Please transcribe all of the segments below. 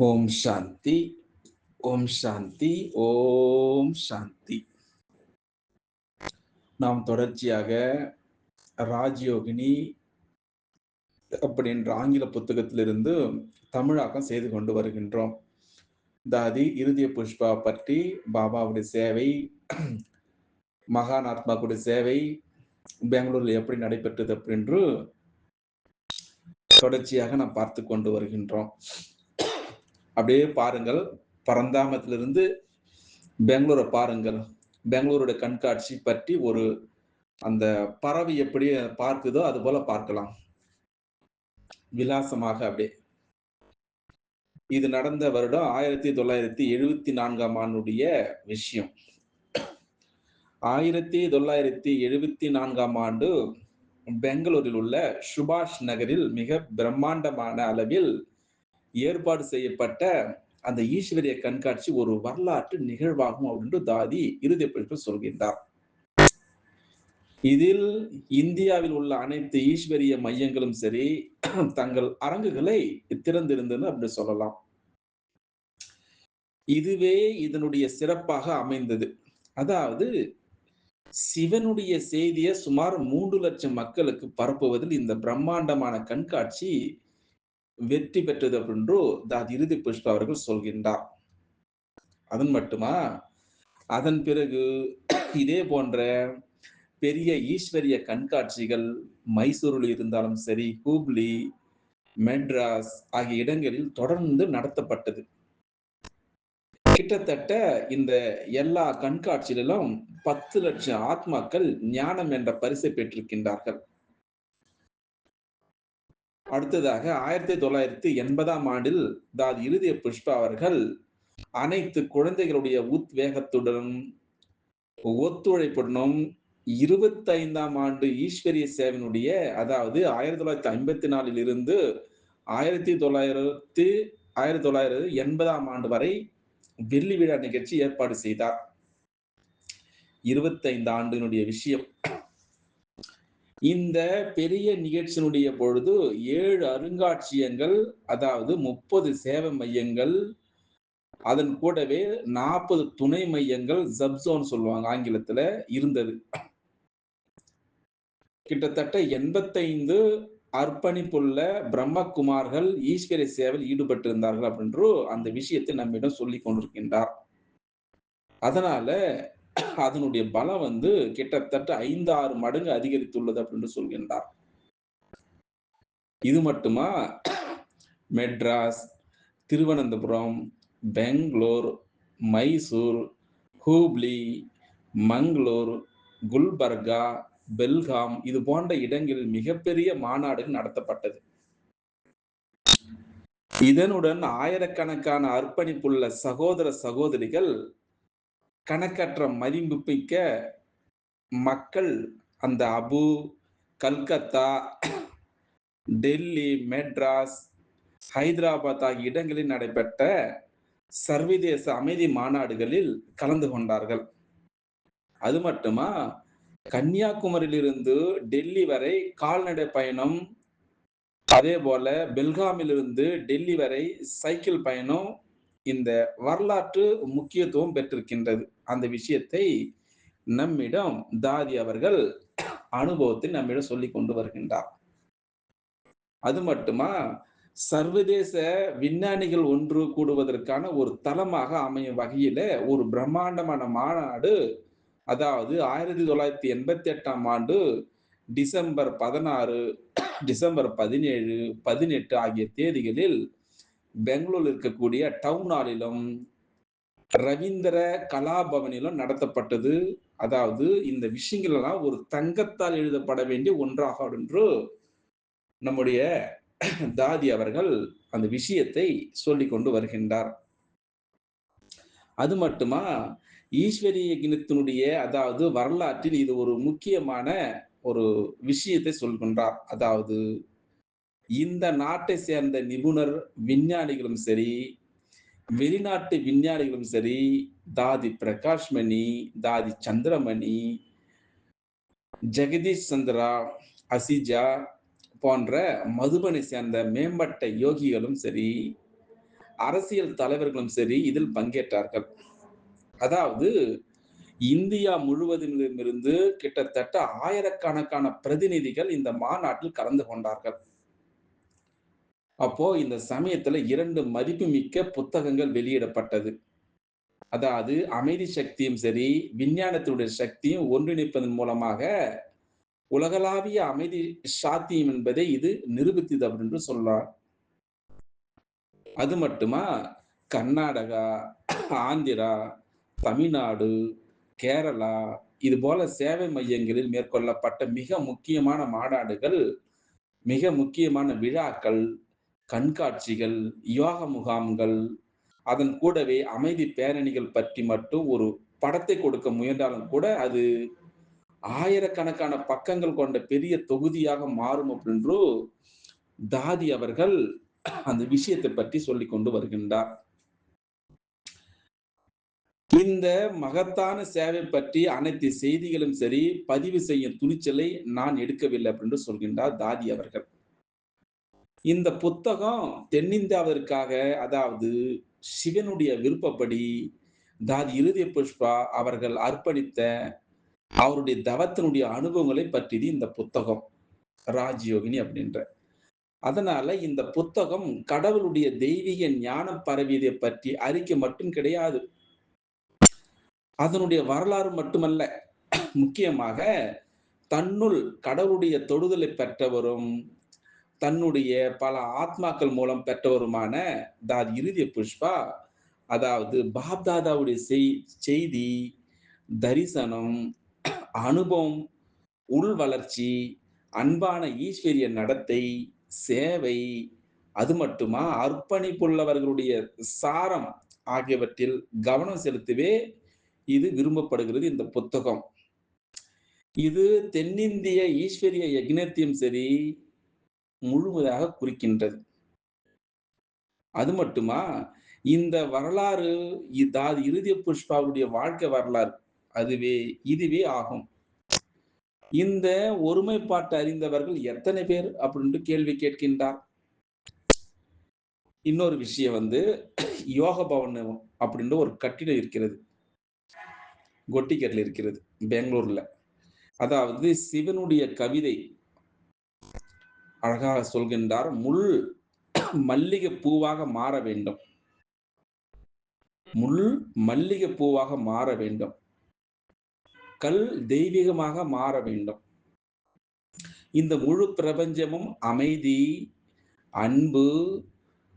ஓம் சாந்தி, ஓம் சாந்தி, ஓம் சாந்தி. நாம் தொடர்ச்சியாக ராஜயோகினி அப்படின்ற ஆங்கில புத்தகத்திலிருந்து தமிழாக்கம் செய்து கொண்டு வருகின்றோம். தாதி இறுதிய புஷ்பா பற்றி, பாபாவுடைய சேவை, மகான் ஆத்மாவுடைய சேவை பெங்களூரில் எப்படி நடைபெற்றது அப்படின்று தொடர்ச்சியாக நாம் பார்த்து கொண்டு வருகின்றோம். அப்படியே பாருங்கள், பரந்தாமத்திலிருந்து பெங்களூரை பாருங்கள். பெங்களூருடைய கண்காட்சி பற்றி ஒரு அந்த பறவை எப்படி பார்க்குதோ அது போல பார்க்கலாம், விலாசமாக. அப்படியே இது நடந்த வருடம் 1974 ஆண்டுடைய விஷயம். 1974 ஆண்டு பெங்களூரில் உள்ள சுபாஷ் நகரில் மிக பிரம்மாண்டமான அளவில் ஏற்பாடு செய்யப்பட்ட அந்த ஈஸ்வரிய கண்காட்சி ஒரு வரலாற்று நிகழ்வாகும் அப்படின்னு தாதி இறுதி புஷ்பம் சொல்கின்றார். இதில் இந்தியாவில் உள்ள அனைத்து ஈஸ்வரிய மையங்களும் சரி தங்கள் அரங்குகளை திறந்திருந்தது அப்படி சொல்லலாம். இதுவே இதனுடைய சிறப்பாக அமைந்தது. அதாவது சிவனுடைய செய்தியை சுமார் 3 லட்சம் மக்களுக்கு பரப்புவதில் இந்த பிரம்மாண்டமான கண்காட்சி வெற்றி பெற்றது அப்படின்று தாதி இறுதி புஷ்பா அவர்கள் சொல்கின்றார். அதன் மட்டுமா, அதன் பிறகு இதே போன்ற பெரிய ஈஸ்வரிய கண்காட்சிகள் மைசூரில் இருந்தாலும் சரி, ஹூப்ளி, மெட்ராஸ் ஆகிய இடங்களில் தொடர்ந்து நடத்தப்பட்டது. கிட்டத்தட்ட இந்த எல்லா கண்காட்சிகளிலும் 10 லட்சம் ஆத்மாக்கள் ஞானம் என்ற பரிசை பெற்றிருக்கின்றார்கள். அடுத்ததாக 1980 ஆண்டில் தாதி இறுதிய புஷ்பா அவர்கள் அனைத்து குழந்தைகளுடைய உத்வேகத்துடனும் ஒத்துழைப்புடனும் 25ஆம் ஆண்டு ஈஸ்வரிய சேவனுடைய, அதாவது 1954 இருந்து 1980 ஆண்டு வரை வெள்ளி விழா நிகழ்ச்சி ஏற்பாடு செய்தார். 25 ஆண்டினுடைய விஷயம். இந்த பெரிய நிகழ்ச்சியினுடைய பொழுது 7 அருங்காட்சியகங்கள், அதாவது 30 சேவை மையங்கள், அதன் கூடவே 40 துணை மையங்கள், சப்சோன் சொல்லுவாங்க ஆங்கிலத்துல, இருந்தது. கிட்டத்தட்ட 85 அர்ப்பணிப்புள்ள பிரம்மகுமார்கள் ஈஸ்வரிய சேவையில் ஈடுபட்டிருந்தார்கள் அப்படின்று அந்த விஷயத்தை நம்மிடம் சொல்லிக் கொண்டிருக்கின்றார். அதனால அதனுடைய பலம் கிட்டத்தட்ட 5-6 மடங்கு அதிகரித்துள்ளது அப்படின்னு சொல்கின்றார். இது மட்டுமா, மெட்ராஸ், திருவனந்தபுரம், பெங்களூர், மைசூர், ஹூப்ளி, மங்களூர், குல்பர்கா, பெல்காம் இது போன்ற இடங்களில் மிகப்பெரிய மாநாடுகள் நடத்தப்பட்டது. இதனுடன் ஆயிரக்கணக்கான அர்ப்பணிப்புள்ள சகோதர சகோதரிகள், கணக்கற்ற மதிப்புமிக்க மக்கள் அந்த அபு, கல்கத்தா, டெல்லி, மெட்ராஸ், ஹைதராபாத் ஆகிய இடங்களில் நடைபெற்ற சர்வதேச அமைதி மாநாடுகளில் கலந்து கொண்டார்கள். அது மட்டுமா, கன்னியாகுமரியிலிருந்து டெல்லி வரை கால்நடை பயணம், அதே போல பெல்காமிலிருந்து டெல்லி வரை சைக்கிள் பயணம் இந்த வரலாற்று முக்கியத்துவம் பெற்றிருக்கின்றது. அந்த விஷயத்தை நம்மிடம் தாதி அவர்கள் அனுபவத்தில் நம்மிடம் சொல்லிக் கொண்டு வருகின்றார். அது மட்டுமா, சர்வதேச விஞ்ஞானிகள் ஒன்று கூடுவதற்கான ஒரு தளமாக அமையும் வகையில ஒரு பிரம்மாண்டமான மாநாடு, அதாவது 1988ஆம் ஆண்டு டிசம்பர் 16, டிசம்பர் 17, 18 ஆகிய தேதிகளில் பெங்களூரில் இருக்கக்கூடிய டவுன் ஹாலிலும் ரவீந்திர கலாபவனிலும் நடத்தப்பட்டது. அதாவது இந்த விஷயங்கள் எல்லாம் ஒரு தங்கத்தால் எழுதப்பட வேண்டிய ஒன்றாக என்று நம்முடைய தாதி அவர்கள் அந்த விஷயத்தை சொல்லிக் கொண்டு வருகின்றார். அது மட்டுமா, ஈஸ்வரிய கிணத்தினுடைய, அதாவது வரலாற்றில் இது ஒரு முக்கியமான ஒரு விஷயத்தை சொல்கின்றார். அதாவது இந்த நாட்டை சேர்ந்த நிபுணர் விஞ்ஞானிகளும் சரி, வெளிநாட்டு விஞ்ஞானிகளும் சரி, தாதி பிரகாஷ்மணி, தாதி சந்திரமணி, ஜெகதீஷ் சந்திரா, அசிஜா போன்ற மதுபனை சேர்ந்த மேம்பட்ட யோகிகளும் சரி, அரசியல் தலைவர்களும் சரி இதில் பங்கேற்றார்கள். அதாவது இந்தியா முழுவதிலுமிருந்து கிட்டத்தட்ட ஆயிரக்கணக்கான பிரதிநிதிகள் இந்த மாநாட்டில் கலந்து கொண்டார்கள். அப்போ இந்த சமயத்துல 2 மதிப்புமிக்க புத்தகங்கள் வெளியிடப்பட்டது. அதாவது அமைதி சக்தியும் சரி, விஞ்ஞானத்தினுடைய சக்தியும் ஒன்றிணைப்பதன் மூலமாக உலகளாவிய அமைதி சாத்தியம் என்பதை இது நிரூபித்தது அப்படின்னு சொல்றார். அது மட்டுமா, கர்நாடகா, ஆந்திரா, தமிழ்நாடு, கேரளா இது போல சேவை மையங்களில் மேற்கொள்ளப்பட்ட மிக முக்கியமான மாநாடுகள், மிக முக்கியமான விழாக்கள், கண்காட்சிகள், யோக முகாம்கள், அதன் கூடவே அமைதி பேரணிகள் பற்றி மட்டும் ஒரு படத்தை கொடுக்க முயன்றாலும் கூட, அது ஆயிரக்கணக்கான பக்கங்கள் கொண்ட பெரிய தொகுதியாக மாறும் அப்படின்று தாதி அவர்கள் அந்த விஷயத்தை பற்றி சொல்லிக் கொண்டு வருகின்றார். இந்த மகத்தான சேவை பற்றி அனைத்து செய்திகளும் சரி, பதிவு செய்யும் துணிச்சலை நான் எடுக்கவில்லை அப்படின்னு சொல்கின்றார் தாதி அவர்கள். இந்த புத்தகம் தென்னிந்தியாவிற்காக, அதாவது சிவனுடைய விருப்பப்படி தாதி இருதய புஷ்பா அவர்கள் அர்ப்பணித்த அவருடைய தவத்தினுடைய அனுபவங்களை பற்றியது இந்த புத்தகம் ராஜயோகினி அப்படின்ற. அதனால இந்த புத்தகம் கடவுளுடைய தெய்வீக ஞானம் பரவியதை பற்றி அறிக்கை மட்டும் கிடையாது. அதனுடைய வரலாறு மட்டுமல்ல, முக்கியமாக தன்னுள் கடவுளுடைய தொடுதலை பெற்றவரும், தன்னுடைய பல ஆத்மாக்கள் மூலம் பெற்றவருமான தாதி இருதய புஷ்பா, அதாவது பாப்தாதாவுடைய செய்தி, தரிசனம், அனுபவம், உள் வளர்ச்சி, அன்பான ஈஸ்வரிய நடத்தை, சேவை, அது மட்டுமா அர்ப்பணிப்புள்ளவர்களுடைய சாரம் ஆகியவற்றில் கவனம் செலுத்தவே இது விரும்பப்படுகிறது இந்த புத்தகம். இது தென்னிந்திய ஈஸ்வரிய யக்ஞத்தையும் சரி முழுவதாக குறிக்கின்றது. அது மட்டுமா, இந்த வரலாறு தாதி இருதய புஷ்பாவுடைய வாழ்க்கை வரலாறு இதுவே ஆகும். இந்த ஒருமைப்பாட்டை அறிந்தவர்கள் எத்தனை பேர் அப்படின்ட்டு கேள்வி கேட்கின்றார். இன்னொரு விஷயம் யோக பவன் அப்படின்ற ஒரு கட்டிடம் இருக்கிறது, கொட்டிக்கரில் இருக்கிறது, பெங்களூர்ல. அதாவது சிவனுடைய கவிதை அழகாக சொல்கின்றார், முள் மல்லிகை பூவாக மாற வேண்டும், முள் மல்லிகை பூவாக மாற வேண்டும், கல் தெய்வீகமாக மாற வேண்டும். இந்த முழு பிரபஞ்சமும் அமைதி, அன்பு,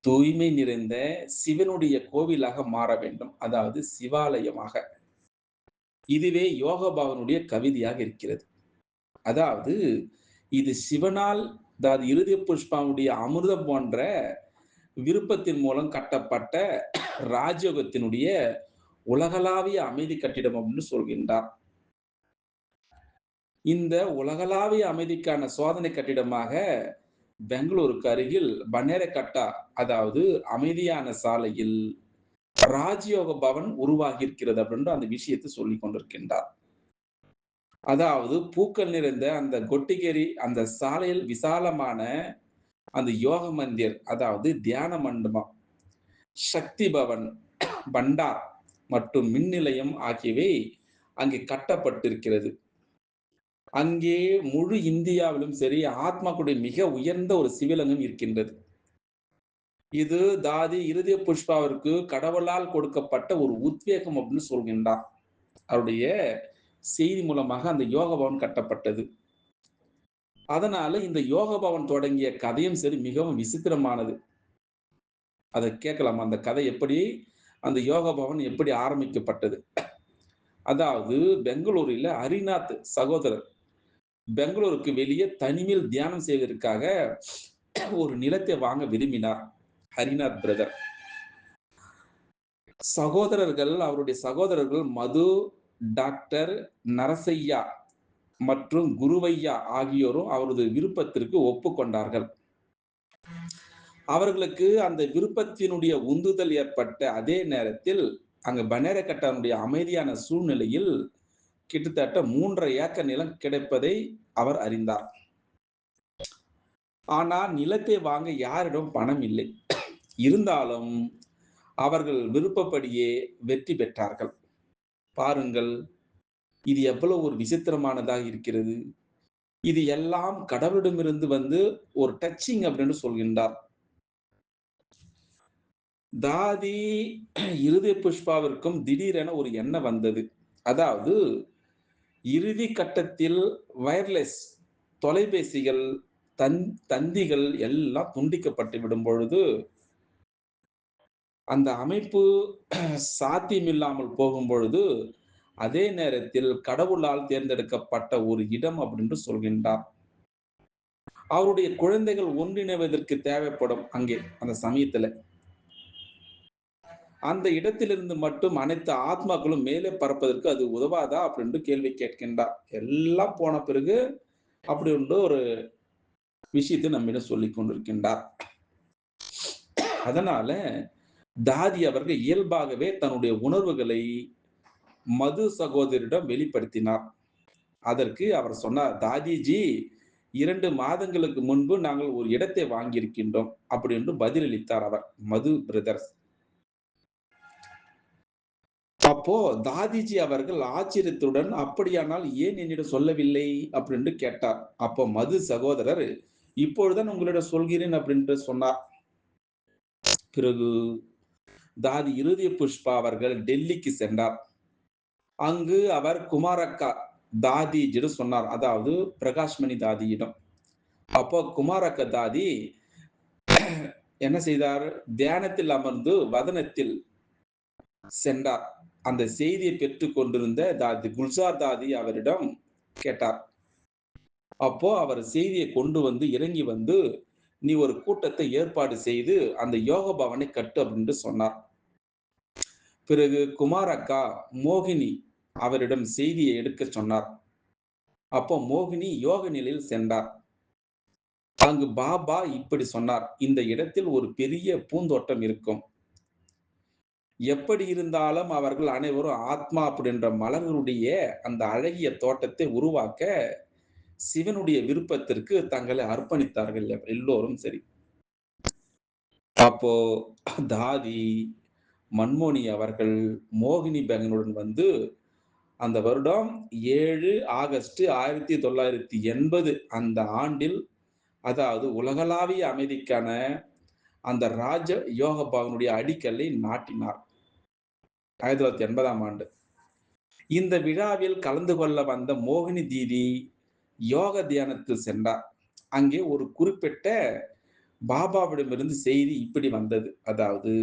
தூய்மை நிறைந்த சிவனுடைய கோவிலாக மாற வேண்டும், அதாவது சிவாலயமாக. இதுவே யோக பவனுடைய கவிதையாக இருக்கிறது. அதாவது இது சிவனால் அதாவது இருதய புஷ்பாவுடைய அமிர்தம் போன்ற விருப்பத்தின் மூலம் கட்டப்பட்ட ராஜயோகத்தினுடைய உலகளாவிய அமைதி கட்டிடம் அப்படின்னு சொல்கின்றார். இந்த உலகளாவிய அமைதிக்கான சோதனை கட்டிடமாக பெங்களூருக்கு அருகில் பனேரகட்டா, அதாவது அமைதியான சாலையில் ராஜயோக பவன் உருவாகி இருக்கிறது அப்படின்ற அந்த விஷயத்தை சொல்லிக் கொண்டிருக்கின்றார். அதாவது பூக்கள் நிறைந்த அந்த கொட்டிகேரி அந்த சாலையில் விசாலமான அந்த யோக மந்திர், அதாவது தியான மண்டபம், சக்தி பவன், பண்டார் மற்றும் மின் நிலையம் ஆகியவை அங்கே கட்டப்பட்டிருக்கிறது. அங்கே முழு இந்தியாவிலும் சரி ஆத்மாக்களுடைய மிக உயர்ந்த ஒரு சிவலிங்கம் இருக்கின்றது. இது தாதி இருதய புஷ்பாவிற்கு கடவுளால் கொடுக்கப்பட்ட ஒரு உத்வேகம் அப்படின்னு சொல்கின்றார். அவருடைய செய்தி மூலமாக அந்த யோக பவன் கட்டப்பட்டது. அதனால இந்த யோக பவன் தொடங்கிய கதையும் சரி மிகவும் விசித்திரமானது. அதை கேட்கலாம், அந்த கதை எப்படி, அந்த யோக பவன் எப்படி ஆரம்பிக்கப்பட்டது. அதாவது பெங்களூரில் ஹரிநாத் சகோதரர் பெங்களூருக்கு வெளியே தனிமையில் தியானம் செய்வதற்காக ஒரு நிலத்தை வாங்க விரும்பினார். ஹரிநாத் பிரதர் அவருடைய சகோதரர்கள் மது, டாக்டர் நரசையா மற்றும் குருவையா ஆகியோரும் அவரது விருப்பத்திற்கு ஒப்புக்கொண்டார்கள். அவர்களுக்கு அந்த விருப்பத்தினுடைய உந்துதல் ஏற்பட்ட அதே நேரத்தில் அங்கு பனேரகட்டானுடைய அமைதியான சூழ்நிலையில் கிட்டத்தட்ட 3.5 ஏக்கர் நிலம் கிடைப்பதை அவர் அறிந்தார். ஆனால் நிலத்தை வாங்க யாரிடம் பணம் இல்லை. இருந்தாலும் அவர்கள் விருப்பப்படியே வெற்றி பெற்றார்கள். பாருங்கள், இது எவ்வளவு ஒரு விசித்திரமானதாக இருக்கிறது. இது எல்லாம் கடவுளிடமிருந்து ஒரு டச்சிங் அப்படின்னு சொல்கின்றார். தாதி இருதய புஷ்பாவிற்கும் திடீரென ஒரு எண்ணம் வந்தது. அதாவது இறுதி கட்டத்தில் வயர்லெஸ் தொலைபேசிகள், தந்திகள் எல்லாம் துண்டிக்கப்பட்டு விடும் பொழுது, அந்த அமைப்பு சாத்தியமில்லாமல் போகும் பொழுது, அதே நேரத்தில் கடவுளால் தேர்ந்தெடுக்கப்பட்ட ஒரு இடம் அப்படின்னு சொல்கின்றார். அவருடைய குழந்தைகள் ஒன்றிணைவதற்கு தேவைப்படும் அங்கே, அந்த சமயத்துல. அந்த இடத்திலிருந்து மட்டும் அனைத்து ஆத்மாக்களும் மேலே பறப்பதற்கு அது உதவாதா அப்படின்னு கேள்வி கேட்கின்றார். எல்லாம் போன பிறகு அப்படி ஒரு விஷயத்தை நம்மிடம் சொல்லிக் கொண்டிருக்கின்றார். அதனால தாதி அவர்கள் இயல்பாகவே தன்னுடைய உணர்வுகளை மது சகோதரிடம் வெளிப்படுத்தினார். அதற்கு அவர் சொன்னார், தாதிஜி 2 மாதங்களுக்கு முன்பு நாங்கள் ஒரு இடத்தை வாங்கியிருக்கின்றோம் அப்படி என்று பதிலளித்தார் அவர், மது பிரதர்ஸ். அப்போ தாதிஜி அவர்கள் ஆச்சரியத்துடன், அப்படியானால் ஏன் என்னிடம் சொல்லவில்லை அப்படின்னு கேட்டார். அப்போ மது சகோதரர், இப்பொழுதுதான் உங்களிடம் சொல்கிறேன் அப்படின்ட்டு சொன்னார். பிறகு தாதி இருதய புஷ்பா அவர்கள் டெல்லிக்கு சென்றார். அங்கு அவர் குமாரக்கா தாதிஜிடம் சொன்னார். அதாவது பிரகாஷ்மணி தாதியிடம். அப்போ குமாரக்கா தாதி என்ன செய்தார்? தியானத்தில் அமர்ந்து வதனத்தில் சென்றார். அந்த செய்தியை பெற்றுக் கொண்டிருந்த தாதி குல்சார் தாதி அவரிடம் கேட்டார். அப்போ அவர் செய்தியை கொண்டு இறங்கி நீ ஒரு கூட்டத்தை ஏற்பாடு செய்து அந்த யோக பவனை கட்டு அப்படின்னு சொன்னார். பிறகு குமாரக்கா மோகினி அவரிடம் செய்தியை எடுக்க சொன்னார். அப்போ மோகினி யோக நிலையில் சென்றார். அங்கு பாபா இப்படி சொன்னார், இந்த இடத்தில் ஒரு பெரிய பூந்தோட்டம் இருக்கும். எப்படி இருந்தாலும் அவர்கள் அனைவரும் ஆத்மா அப்படின்ற மலர்களுடைய அந்த அழகிய தோட்டத்தை உருவாக்க சிவனுடைய விருப்பத்திற்கு தங்களை அர்ப்பணித்தார்கள் எல்லோரும். சரி, அப்போ தாதி மன்மோனி அவர்கள் மோகினி பெகனுடன் அந்த வருடம் 7 ஆகஸ்ட் 1980 அந்த ஆண்டில், அதாவது உலகளாவிய அமைதிக்கான அந்த ராஜ யோக பவனுடைய அடிக்கல்லை நாட்டினார். 1980ஆம் ஆண்டு. இந்த விழாவில் கலந்து கொள்ள வந்த மோகினி தீதி யோக தியானத்தில் சென்றார். அங்கே ஒரு குறிப்பிட்ட பாபாவிடமிருந்து செய்தி இப்படி வந்தது. அதாவது,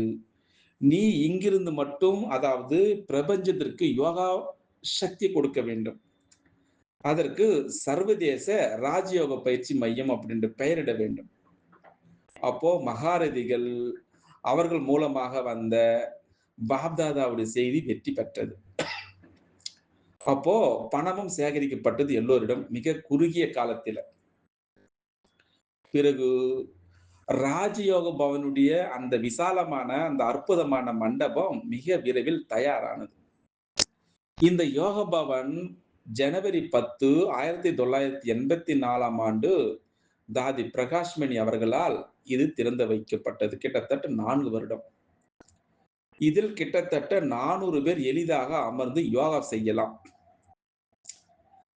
நீ இங்கிருந்து மட்டும், அதாவது பிரபஞ்சத்திற்கு யோகா சக்தி கொடுக்க வேண்டும். அதற்கு சர்வதேச ராஜயோக பயிற்சி மையம் அப்படின்ற பெயரிட வேண்டும். அப்போ மகாரதிகள் அவர்கள் மூலமாக வந்த பாப்தாதாவுடைய செய்தி வெற்றி பெற்றது. அப்போ பணமும் சேகரிக்கப்பட்டது எல்லோரிடம் மிக குறுகிய காலத்தில். பிறகு ராஜயோக பவனுடைய அந்த விசாலமான அந்த அற்புதமான மண்டபம் மிக விரைவில் தயாரானது. இந்த யோக பவன் ஜனவரி 10, 1984ஆம் ஆண்டு தாதி பிரகாஷ்மணி அவர்களால் இது திறந்து வைக்கப்பட்டது. கிட்டத்தட்ட 4 வருடம். இதில் கிட்டத்தட்ட 400 பேர் எளிதாக அமர்ந்து யோகா செய்யலாம்.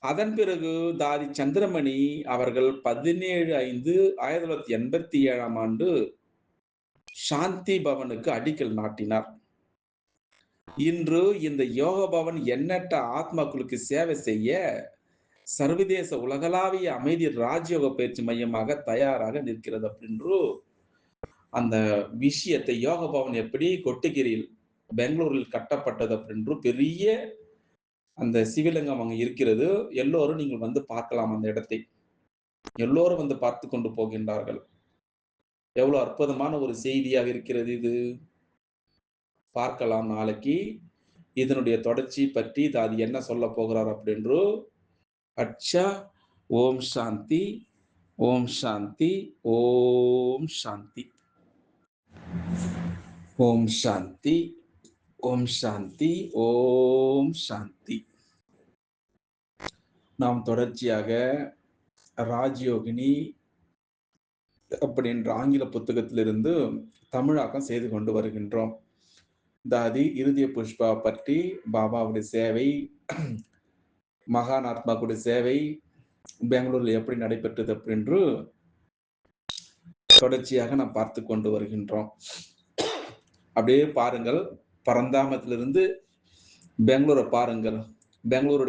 அதன் பிறகு தாதி சந்திரமணி அவர்கள் 17/5/1987ஆம் ஆண்டு சாந்தி பவனுக்கு அடிக்கல் நாட்டினார். இன்று இந்த யோக பவன் எண்ணற்ற ஆத்மாக்களுக்கு சேவை செய்ய சர்வதேச உலகளாவிய அமைதி ராஜயோக பயிற்சி மையமாக தயாராக நிற்கிறது அப்படின்று அந்த விஷயத்தை, யோக பவன் எப்படி கொட்டிகிரியில் பெங்களூரில் கட்டப்பட்டது அப்படின்று பெரிய அந்த சிவலிங்கம் அங்க இருக்கிறது. எல்லோரும் நீங்கள் பார்க்கலாம் அந்த இடத்தை. எல்லோரும் பார்த்து கொண்டு போகின்றார்கள். எவ்வளவு அற்புதமான ஒரு செய்தியாக இருக்கிறது இது. பார்க்கலாம் நாளைக்கு. இதனுடைய தொடர்ச்சி பற்றி அது என்ன சொல்ல போகிறார் அப்படின்று. அச்சா. ஓம் சாந்தி, ஓம் சாந்தி, ஓம் சாந்தி. ஓம் சாந்தி, ஓம் சாந்தி, ஓம் சாந்தி. நாம் தொடர்ச்சியாக ராஜயோகினி அப்படின்ற ஆங்கில புத்தகத்திலிருந்து தமிழாக்கம் செய்து கொண்டு வருகின்றோம். தாதி, இருதய புஷ்பா பற்றி, பாபாவுடைய சேவை, மகான் ஆத்மாக்குடைய சேவை பெங்களூரில் எப்படி நடைபெற்றது அப்படின்று தொடர்ச்சியாக நாம் பார்த்து கொண்டு வருகின்றோம். அப்படியே பாருங்கள், பரந்தாமத்திலிருந்து பெங்களூரை பாருங்கள். பெங்களூருடைய